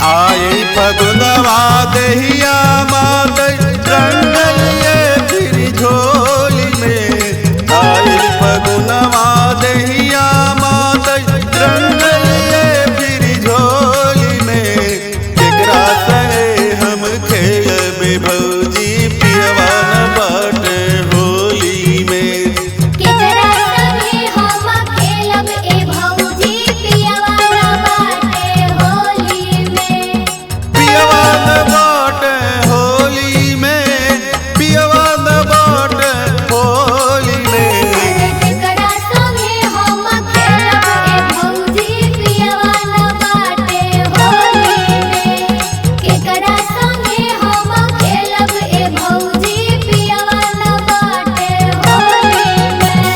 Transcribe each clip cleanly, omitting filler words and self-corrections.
आए फगुनवा दहिया मात रंगलिए फिर झोली में। आए फगुनवा दहिया मात रंगलिए फिर झोली में। केकरा संगे हम खेलबे भौजी पियवा न बाटे होली में। केकरा संगे हम खेलब ए भौजी पियवा न बाटे होली में। पियवा न बाटे होली में, पियवा न बाटे होली में। केकरा संगे हम खेलब ए भौजी पियवा न बाटे होली में। केकरा संगे हम खेलब ए भौजी पियवा न बाटे होली में।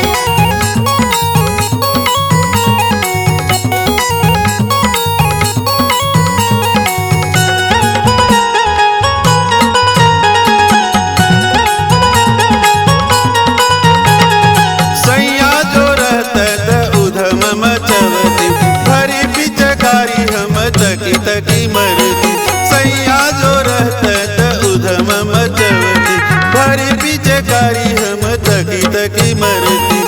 सैया जो रहते त उधम मचवती, भरी पिचकारी हम तकी तकी मरती। सैया जो रहते त उधम मचवती, भरी पिचकारी हम तकी तकी मरती।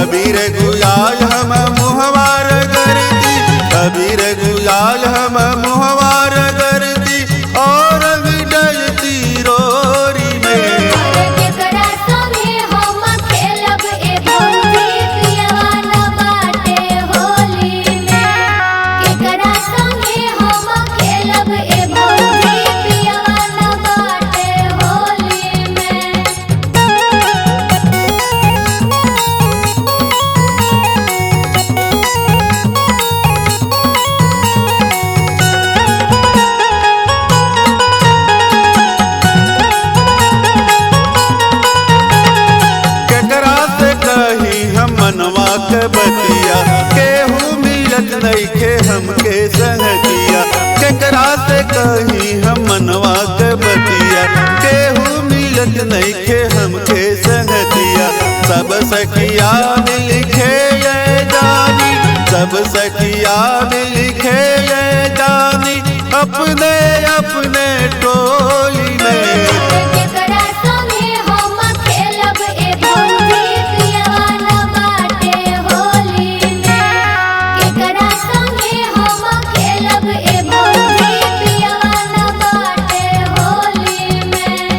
अबीर गुलाल हम मुहवार करती, अबीर गुलाल हम मुहवार करती। और डलती रोरी में। केकरा संगे हम खेलब ए भौजी पियवा न बाटे होली में। केकरा संगे हम खेलब ए भौजी पियवा न बाटे होली में। केकरा से कही हम मनवा के बतिया, केहू मिलत नइखे हमके संगतिया। केकरा से कही हम मनवा के बतिया, केहू मिलत नइखे हमके संगतिया। सब सखिया मिल खेले जानी, सब सखिया मिल खेले जानी। अपने अपने टोली में। केकरा संगे हम खेलब ए भौजी पियवा न बाटे होली में। केकरा संगे हम खेलब ए भौजी पियवा न बाटे होली में।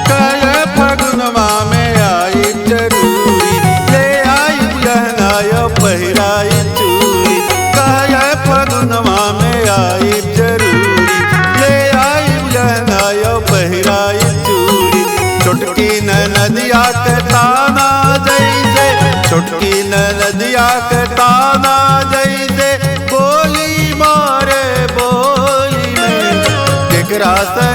कल फगुनवा में आई जरूरी, ले आई लहंगाया पहिराई चूड़ी। कल फगुनवा में आई जरूरी, ले आई लहंगाया पहिराई चूड़ी। छोटकी नदिया के ताना जैसे, छोटकी नदिया के ताना जैसे। बोली मारे बोली में। केकरा से